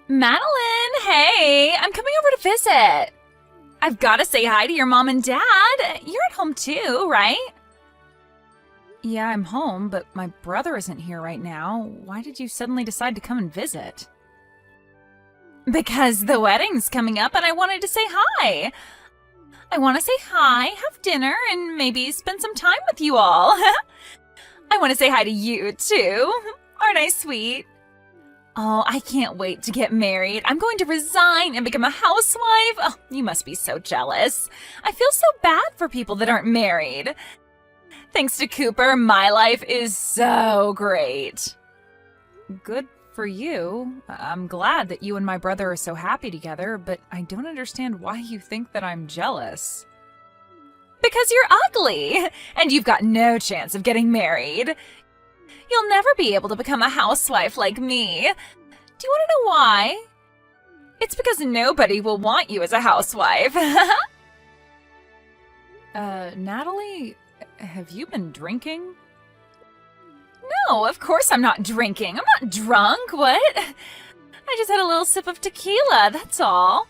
Madeline, hey, I'm coming over to visit. I've got to say hi to your mom and dad. You're at home too, right? Yeah, I'm home, but my brother isn't here right now. Why did you suddenly decide to come and visit? Because the wedding's coming up and I wanted to say hi. I want to say hi, have dinner, and maybe spend some time with you all. I want to say hi to you too. Aren't I sweet? Oh, I can't wait to get married. I'm going to resign and become a housewife. Oh, you must be so jealous. I feel so bad for people that aren't married. Thanks to Cooper, my life is so great. Good for you. I'm glad that you and my brother are so happy together, but I don't understand why you think that I'm jealous. Because you're ugly, and you've got no chance of getting married. You'll never be able to become a housewife like me. Do you want to know why? It's because nobody will want you as a housewife. Natalie, have you been drinking? No, of course I'm not drinking. I'm not drunk, what? I just had a little sip of tequila, that's all.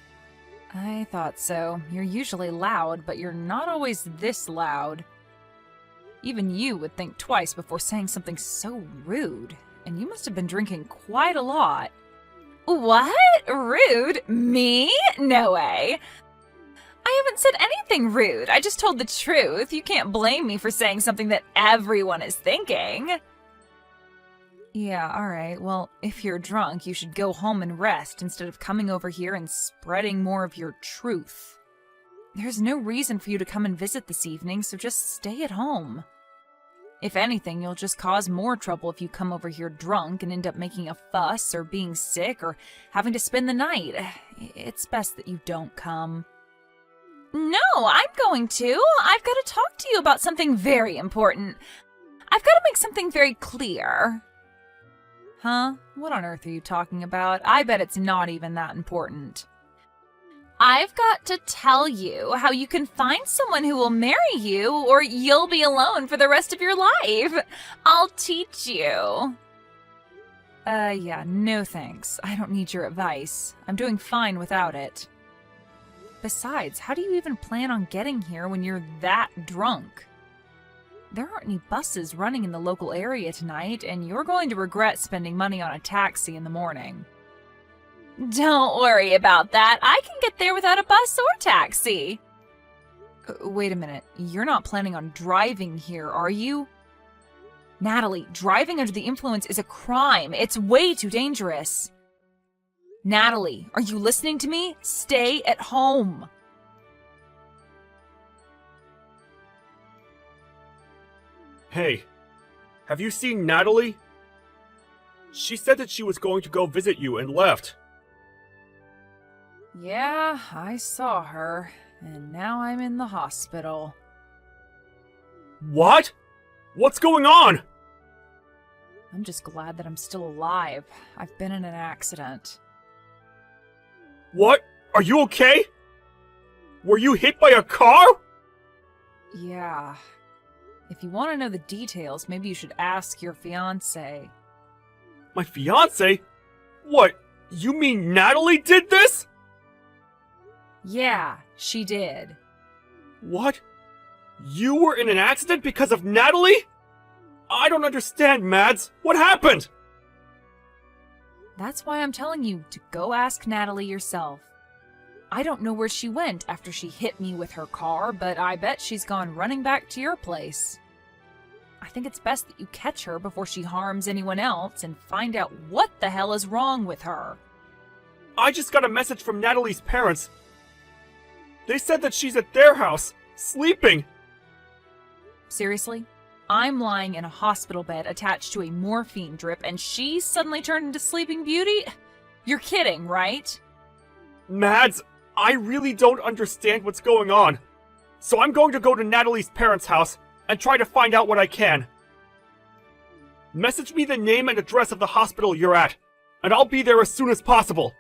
I thought so. You're usually loud, but you're not always this loud. Even you would think twice before saying something so rude, and you must have been drinking quite a lot. What? Rude? Me? No way. I haven't said anything rude. I just told the truth. You can't blame me for saying something that everyone is thinking. Yeah, alright. Well, if you're drunk, you should go home and rest instead of coming over here and spreading more of your truth. There's no reason for you to come and visit this evening, so just stay at home. If anything, you'll just cause more trouble if you come over here drunk and end up making a fuss or being sick or having to spend the night. It's best that you don't come. No, I'm going to. I've got to talk to you about something very important. I've got to make something very clear. Huh? What on earth are you talking about? I bet it's not even that important. I've got to tell you how you can find someone who will marry you, or you'll be alone for the rest of your life. I'll teach you. Yeah, no thanks. I don't need your advice. I'm doing fine without it. Besides, how do you even plan on getting here when you're that drunk? There aren't any buses running in the local area tonight, and you're going to regret spending money on a taxi in the morning. Don't worry about that. I can get there without a bus or taxi. Wait a minute. You're not planning on driving here, are you? Natalie, driving under the influence is a crime. It's way too dangerous. Natalie, are you listening to me? Stay at home. Hey, have you seen Natalie? She said that she was going to go visit you and left. Yeah, I saw her, and now I'm in the hospital. What? What's going on? I'm just glad that I'm still alive. I've been in an accident. What? Are you okay? Were you hit by a car? Yeah. If you want to know the details, maybe you should ask your fiancé. My fiancé? What? You mean Natalie did this? Yeah, she did. What? You were in an accident because of Natalie? I don't understand, Mads. What happened? That's why I'm telling you to go ask Natalie yourself. I don't know where she went after she hit me with her car, but I bet she's gone running back to your place. I think it's best that you catch her before she harms anyone else and find out what the hell is wrong with her. I just got a message from Natalie's parents. They said that she's at their house, sleeping. Seriously? I'm lying in a hospital bed attached to a morphine drip and she suddenly turned into Sleeping Beauty? You're kidding, right? Mads, I really don't understand what's going on. So I'm going to go to Natalie's parents' house and try to find out what I can. Message me the name and address of the hospital you're at, and I'll be there as soon as possible.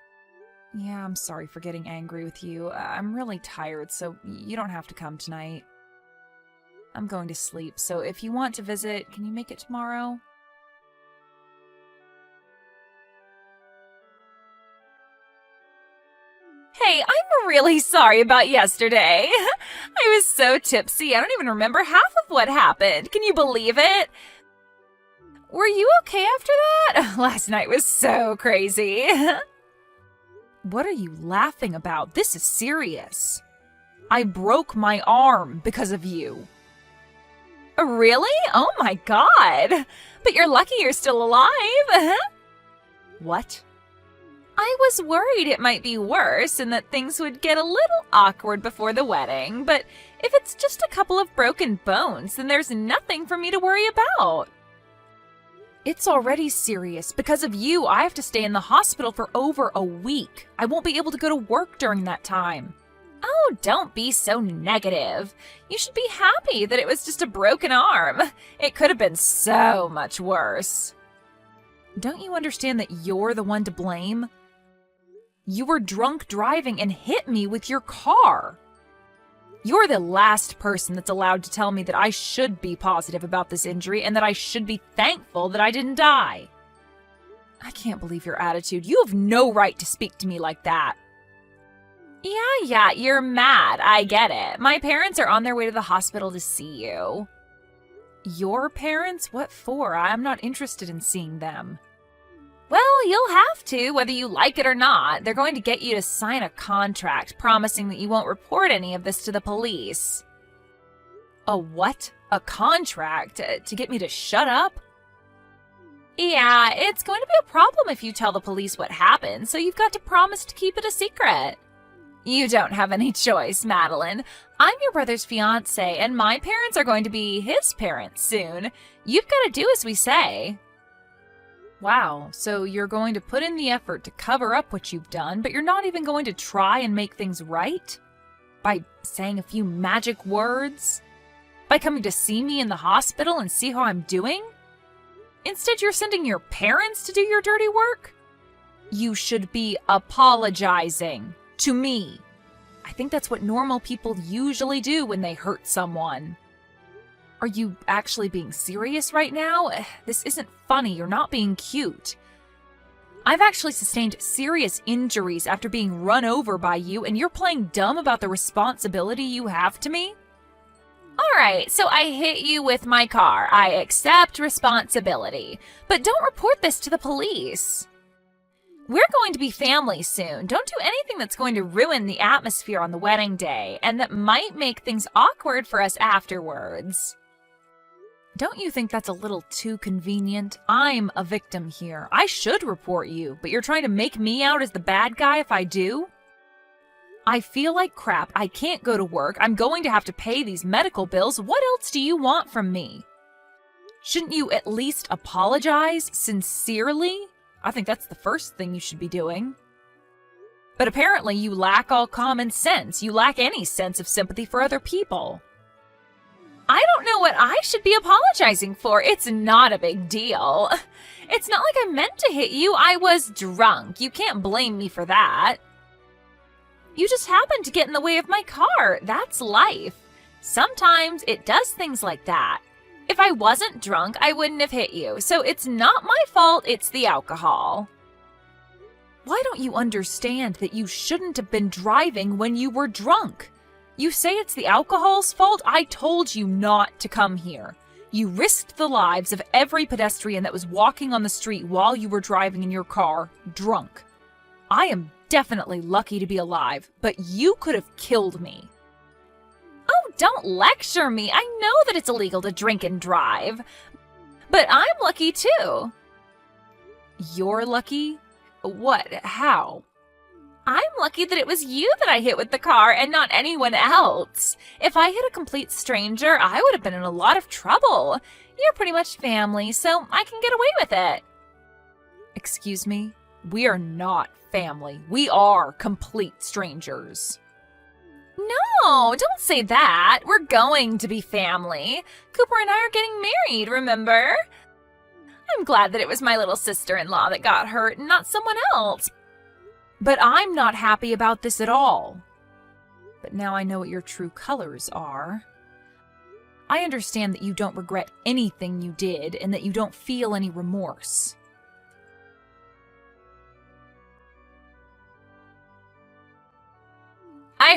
Yeah, I'm sorry for getting angry with you. I'm really tired, so you don't have to come tonight. I'm going to sleep, so if you want to visit, can you make it tomorrow? Hey, I'm really sorry about yesterday. I was so tipsy, I don't even remember half of what happened. Can you believe it? Were you okay after that? Last night was so crazy. What are you laughing about? This is serious. I broke my arm because of you. Really? Oh my god. But you're lucky you're still alive. What? I was worried it might be worse and that things would get a little awkward before the wedding, but if it's just a couple of broken bones, then there's nothing for me to worry about. It's already serious. Because of you, I have to stay in the hospital for over a week. I won't be able to go to work during that time. Oh, don't be so negative. You should be happy that it was just a broken arm. It could have been so much worse. Don't you understand that you're the one to blame? You were drunk driving and hit me with your car. You're the last person that's allowed to tell me that I should be positive about this injury and that I should be thankful that I didn't die. I can't believe your attitude. You have no right to speak to me like that. Yeah, you're mad. I get it. My parents are on their way to the hospital to see you. Your parents? What for? I'm not interested in seeing them. Well, you'll have to, whether you like it or not. They're going to get you to sign a contract promising that you won't report any of this to the police. A what? A contract? To get me to shut up? Yeah, it's going to be a problem if you tell the police what happened, so you've got to promise to keep it a secret. You don't have any choice, Madeline. I'm your brother's fiancé, and my parents are going to be his parents soon. You've got to do as we say. Wow, so you're going to put in the effort to cover up what you've done, but you're not even going to try and make things right? By saying a few magic words? By coming to see me in the hospital and see how I'm doing? Instead, you're sending your parents to do your dirty work? You should be apologizing to me. I think that's what normal people usually do when they hurt someone. Are you actually being serious right now? This isn't funny. You're not being cute. I've actually sustained serious injuries after being run over by you, and you're playing dumb about the responsibility you have to me? Alright, so I hit you with my car. I accept responsibility. But don't report this to the police. We're going to be family soon. Don't do anything that's going to ruin the atmosphere on the wedding day, and that might make things awkward for us afterwards. Don't you think that's a little too convenient? I'm a victim here. I should report you, but you're trying to make me out as the bad guy if I do? I feel like crap. I can't go to work. I'm going to have to pay these medical bills. What else do you want from me? Shouldn't you at least apologize sincerely? I think that's the first thing you should be doing. But apparently you lack all common sense. You lack any sense of sympathy for other people. I don't know what I should be apologizing for. It's not a big deal. It's not like I meant to hit you. I was drunk. You can't blame me for that. You just happened to get in the way of my car. That's life. Sometimes it does things like that. If I wasn't drunk, I wouldn't have hit you. So it's not my fault, it's the alcohol. Why don't you understand that you shouldn't have been driving when you were drunk? You say it's the alcohol's fault? I told you not to come here. You risked the lives of every pedestrian that was walking on the street while you were driving in your car, drunk. I am definitely lucky to be alive, but you could have killed me. Oh, don't lecture me. I know that it's illegal to drink and drive. But I'm lucky too. You're lucky? What? How? I'm lucky that it was you that I hit with the car and not anyone else. If I hit a complete stranger, I would have been in a lot of trouble. You're pretty much family, so I can get away with it. Excuse me? We are not family. We are complete strangers. No, don't say that. We're going to be family. Cooper and I are getting married, remember? I'm glad that it was my little sister-in-law that got hurt and not someone else. But I'm not happy about this at all. But now I know what your true colors are. I understand that you don't regret anything you did and that you don't feel any remorse.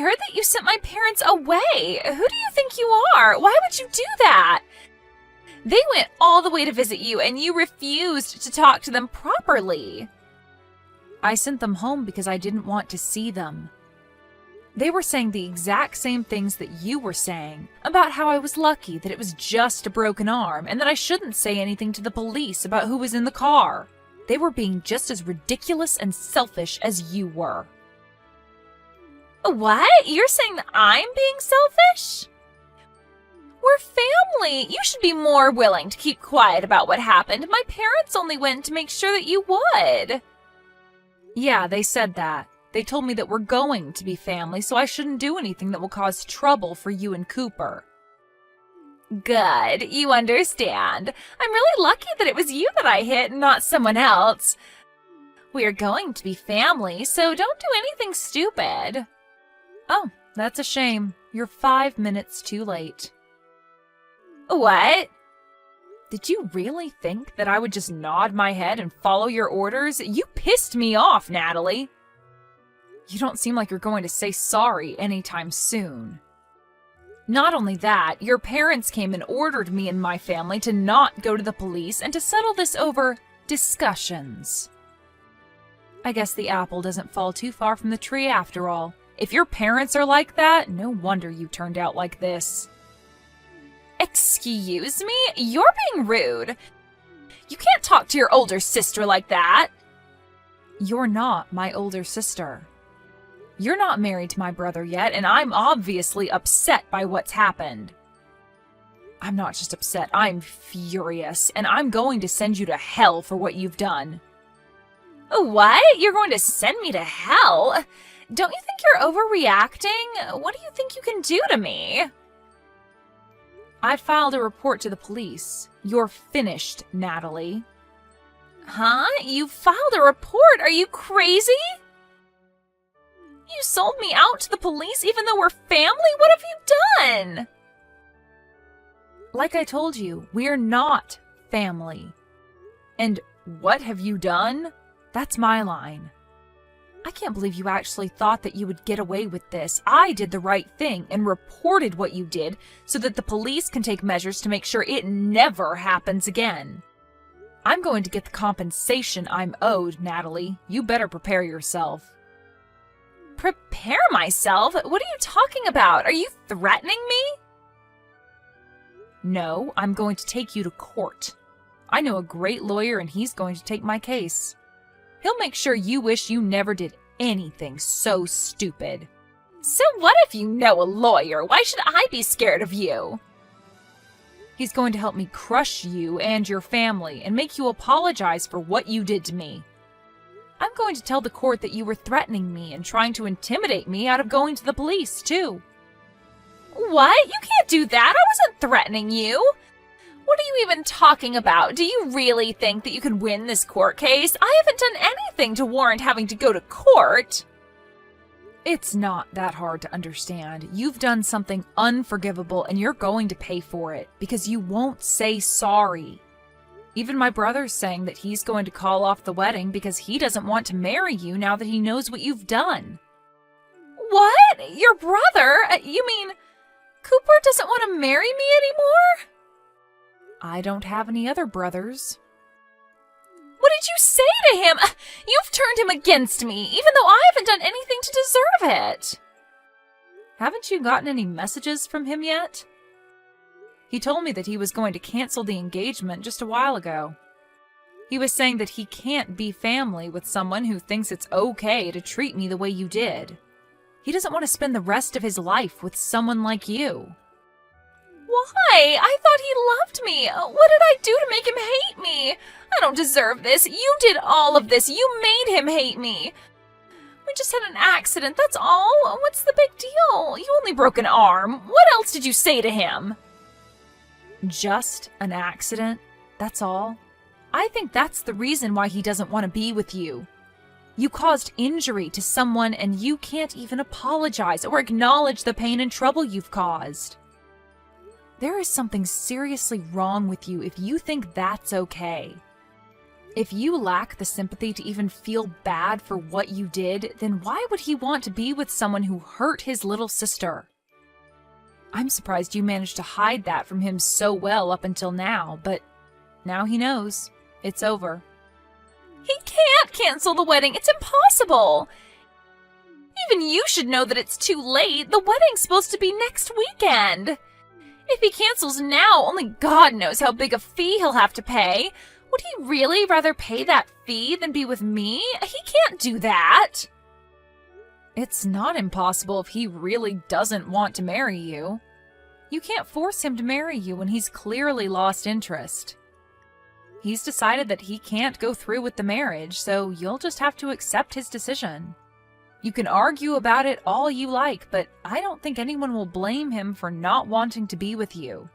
I heard that you sent my parents away. Who do you think you are? Why would you do that? They went all the way to visit you, and you refused to talk to them properly. I sent them home because I didn't want to see them. They were saying the exact same things that you were saying, about how I was lucky that it was just a broken arm, and that I shouldn't say anything to the police about who was in the car. They were being just as ridiculous and selfish as you were. What? You're saying that I'm being selfish? We're family. You should be more willing to keep quiet about what happened. My parents only went to make sure that you would. Yeah, they said that. They told me that we're going to be family, so I shouldn't do anything that will cause trouble for you and Cooper. Good, you understand. I'm really lucky that it was you that I hit and not someone else. We're going to be family, so don't do anything stupid. Oh, that's a shame. You're 5 minutes too late. What? Did you really think that I would just nod my head and follow your orders? You pissed me off, Natalie. You don't seem like you're going to say sorry anytime soon. Not only that, your parents came and ordered me and my family to not go to the police and to settle this over discussions. I guess the apple doesn't fall too far from the tree after all. If your parents are like that, no wonder you turned out like this. Excuse me? You're being rude. You can't talk to your older sister like that. You're not my older sister. You're not married to my brother yet, and I'm obviously upset by what's happened. I'm not just upset, I'm furious, and I'm going to send you to hell for what you've done. What? You're going to send me to hell? Don't you think you're overreacting? What do you think you can do to me? I filed a report to the police. You're finished, Natalie. Huh? You filed a report? Are you crazy? You sold me out to the police even though we're family? What have you done? Like I told you, we're not family. And what have you done? That's my line. I can't believe you actually thought that you would get away with this. I did the right thing and reported what you did so that the police can take measures to make sure it never happens again. I'm going to get the compensation I'm owed, Natalie. You better prepare yourself. Prepare myself? What are you talking about? Are you threatening me? No, I'm going to take you to court. I know a great lawyer and he's going to take my case. He'll make sure you wish you never did anything so stupid. So what if you know a lawyer? Why should I be scared of you? He's going to help me crush you and your family and make you apologize for what you did to me. I'm going to tell the court that you were threatening me and trying to intimidate me out of going to the police, too. What? You can't do that. I wasn't threatening you. What are you even talking about? Do you really think that you can win this court case? I haven't done anything to warrant having to go to court. It's not that hard to understand. You've done something unforgivable and you're going to pay for it because you won't say sorry. Even my brother's saying that he's going to call off the wedding because he doesn't want to marry you now that he knows what you've done. What? Your brother? You mean Cooper doesn't want to marry me anymore? I don't have any other brothers. What did you say to him? You've turned him against me, even though I haven't done anything to deserve it. Haven't you gotten any messages from him yet? He told me that he was going to cancel the engagement just a while ago. He was saying that he can't be family with someone who thinks it's okay to treat me the way you did. He doesn't want to spend the rest of his life with someone like you. Why? I thought he loved me. What did I do to make him hate me? I don't deserve this. You did all of this. You made him hate me. We just had an accident, that's all. What's the big deal? You only broke an arm. What else did you say to him? Just an accident? That's all? I think that's the reason why he doesn't want to be with you. You caused injury to someone and you can't even apologize or acknowledge the pain and trouble you've caused. There is something seriously wrong with you if you think that's okay. If you lack the sympathy to even feel bad for what you did, then why would he want to be with someone who hurt his little sister? I'm surprised you managed to hide that from him so well up until now, but now he knows. It's over. He can't cancel the wedding. It's impossible. Even you should know that it's too late. The wedding's supposed to be next weekend. If he cancels now, only God knows how big a fee he'll have to pay. Would he really rather pay that fee than be with me? He can't do that. It's not impossible if he really doesn't want to marry you. You can't force him to marry you when he's clearly lost interest. He's decided that he can't go through with the marriage, so you'll just have to accept his decision. You can argue about it all you like, but I don't think anyone will blame him for not wanting to be with you.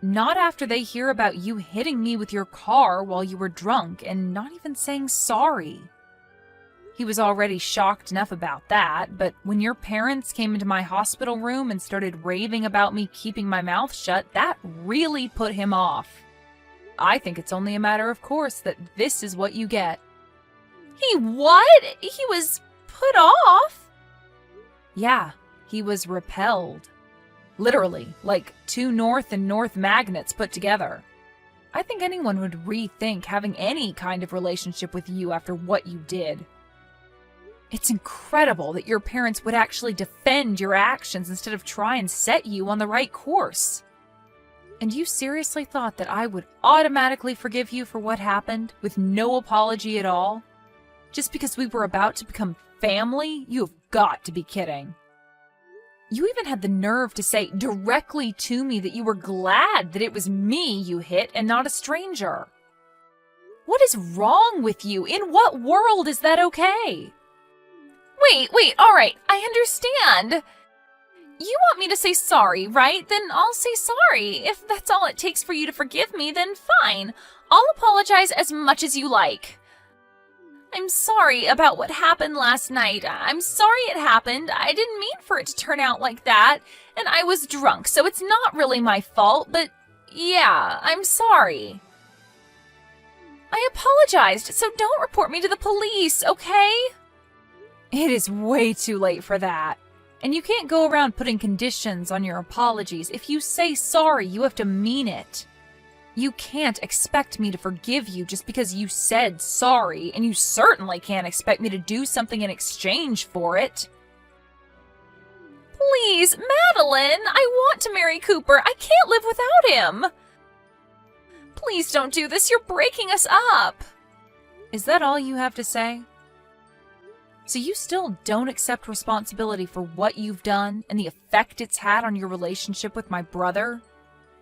Not after they hear about you hitting me with your car while you were drunk and not even saying sorry. He was already shocked enough about that, but when your parents came into my hospital room and started raving about me keeping my mouth shut, that really put him off. I think it's only a matter of course that this is what you get. He what? He was put off? Yeah, he was repelled. Literally, like two north and north magnets put together. I think anyone would rethink having any kind of relationship with you after what you did. It's incredible that your parents would actually defend your actions instead of try and set you on the right course. And you seriously thought that I would automatically forgive you for what happened, with no apology at all? Just because we were about to become family? You've got to be kidding. You even had the nerve to say directly to me that you were glad that it was me you hit and not a stranger. What is wrong with you? In what world is that okay? Wait, all right, I understand. You want me to say sorry, right? Then I'll say sorry. If that's all it takes for you to forgive me, then fine. I'll apologize as much as you like. I'm sorry about what happened last night. I'm sorry it happened. I didn't mean for it to turn out like that. And I was drunk, so it's not really my fault, but yeah, I'm sorry. I apologized, so don't report me to the police, okay? It is way too late for that. And you can't go around putting conditions on your apologies. If you say sorry, you have to mean it. You can't expect me to forgive you just because you said sorry, and you certainly can't expect me to do something in exchange for it. Please, Madeline, I want to marry Cooper. I can't live without him. Please don't do this. You're breaking us up. Is that all you have to say? So you still don't accept responsibility for what you've done and the effect it's had on your relationship with my brother?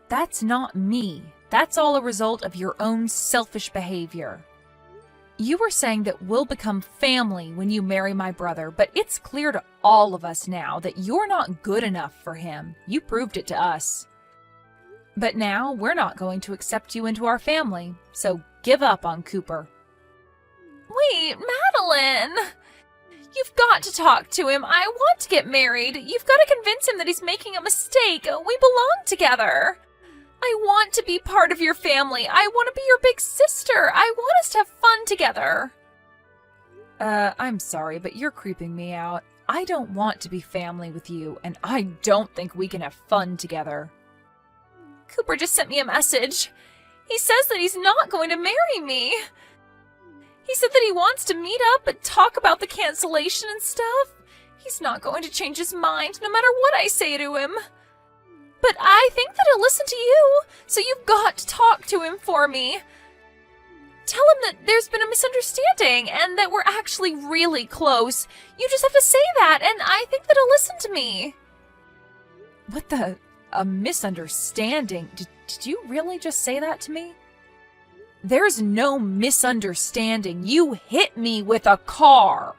That's not me. That's all a result of your own selfish behavior. You were saying that we'll become family when you marry my brother, but it's clear to all of us now that you're not good enough for him. You proved it to us. But now we're not going to accept you into our family, so give up on Cooper. Wait, Madeline! You've got to talk to him. I want to get married. You've got to convince him that he's making a mistake. We belong together. I want to be part of your family. I want to be your big sister. I want us to have fun together. I'm sorry, but you're creeping me out. I don't want to be family with you, and I don't think we can have fun together. Cooper just sent me a message. He says that he's not going to marry me. He said that he wants to meet up and talk about the cancellation and stuff. He's not going to change his mind no matter what I say to him. But I think that he'll listen to you, so you've got to talk to him for me. Tell him that there's been a misunderstanding and that we're actually really close. You just have to say that, and I think that he'll listen to me. What the? A misunderstanding? Did you really just say that to me? There's no misunderstanding. You hit me with a car.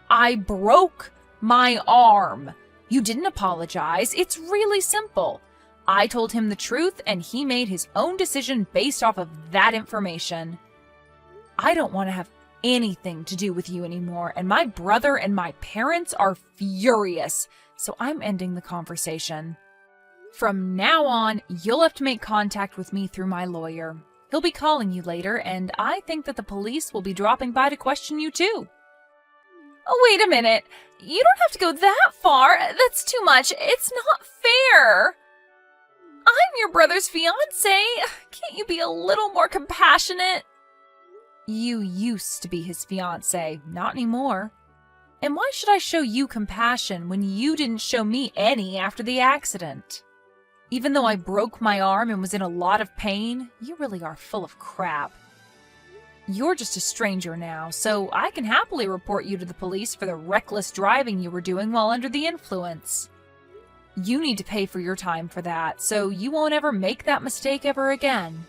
I broke my arm. You didn't apologize. It's really simple. I told him the truth, and he made his own decision based off of that information. I don't want to have anything to do with you anymore, and my brother and my parents are furious, so I'm ending the conversation. From now on, you'll have to make contact with me through my lawyer. He'll be calling you later, and I think that the police will be dropping by to question you too. Oh, wait a minute. You don't have to go that far. That's too much. It's not fair. I'm your brother's fiancé. Can't you be a little more compassionate? You used to be his fiancé, not anymore. And why should I show you compassion when you didn't show me any after the accident? Even though I broke my arm and was in a lot of pain, you really are full of crap. You're just a stranger now, so I can happily report you to the police for the reckless driving you were doing while under the influence. You need to pay for your time for that, so you won't ever make that mistake ever again.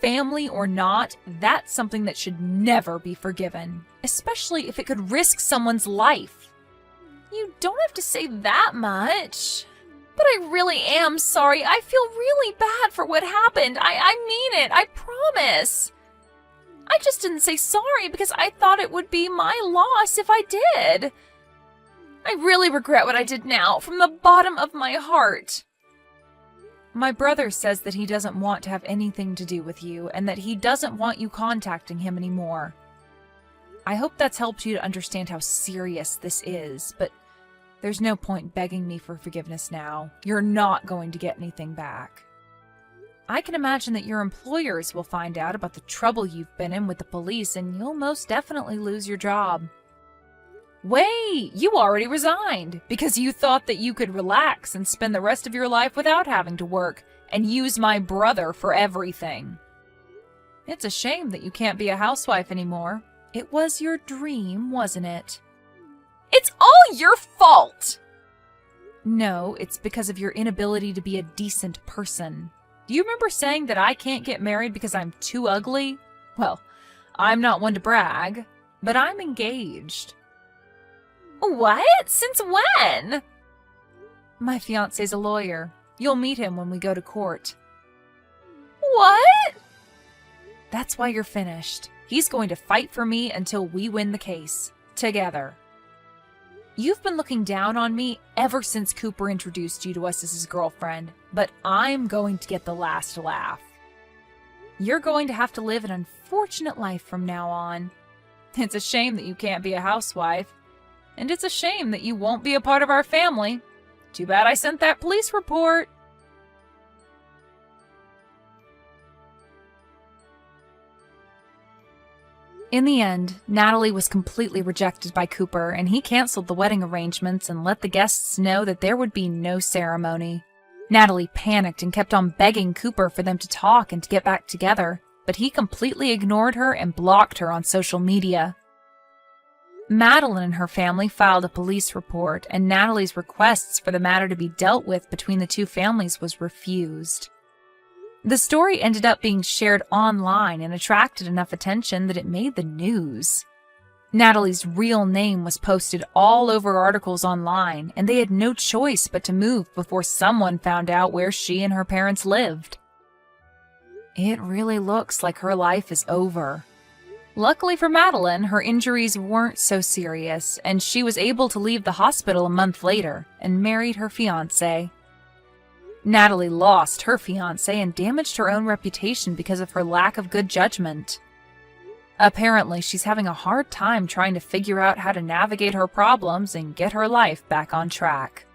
Family or not, that's something that should never be forgiven, especially if it could risk someone's life. You don't have to say that much. But I really am sorry. I feel really bad for what happened. I mean it. I promise. I just didn't say sorry because I thought it would be my loss if I did. I really regret what I did now, from the bottom of my heart. My brother says that he doesn't want to have anything to do with you, and that he doesn't want you contacting him anymore. I hope that's helped you to understand how serious this is, but there's no point begging me for forgiveness now. You're not going to get anything back. I can imagine that your employers will find out about the trouble you've been in with the police, and you'll most definitely lose your job. Wait, you already resigned because you thought that you could relax and spend the rest of your life without having to work and use my brother for everything. It's a shame that you can't be a housewife anymore. It was your dream, wasn't it? It's all your fault! No, it's because of your inability to be a decent person. Do you remember saying that I can't get married because I'm too ugly? Well, I'm not one to brag, but I'm engaged. What? Since when? My fiancé's a lawyer. You'll meet him when we go to court. What? That's why you're finished. He's going to fight for me until we win the case. Together. You've been looking down on me ever since Cooper introduced you to us as his girlfriend, but I'm going to get the last laugh. You're going to have to live an unfortunate life from now on. It's a shame that you can't be a housewife, and it's a shame that you won't be a part of our family. Too bad I sent that police report. In the end, Natalie was completely rejected by Cooper, and he canceled the wedding arrangements and let the guests know that there would be no ceremony. Natalie panicked and kept on begging Cooper for them to talk and to get back together, but he completely ignored her and blocked her on social media. Madeline and her family filed a police report, and Natalie's requests for the matter to be dealt with between the two families was refused. The story ended up being shared online and attracted enough attention that it made the news. Natalie's real name was posted all over articles online, and they had no choice but to move before someone found out where she and her parents lived. It really looks like her life is over. Luckily for Madeline, her injuries weren't so serious, and she was able to leave the hospital a month later and married her fiancé. Natalie lost her fiancé and damaged her own reputation because of her lack of good judgment. Apparently, she's having a hard time trying to figure out how to navigate her problems and get her life back on track.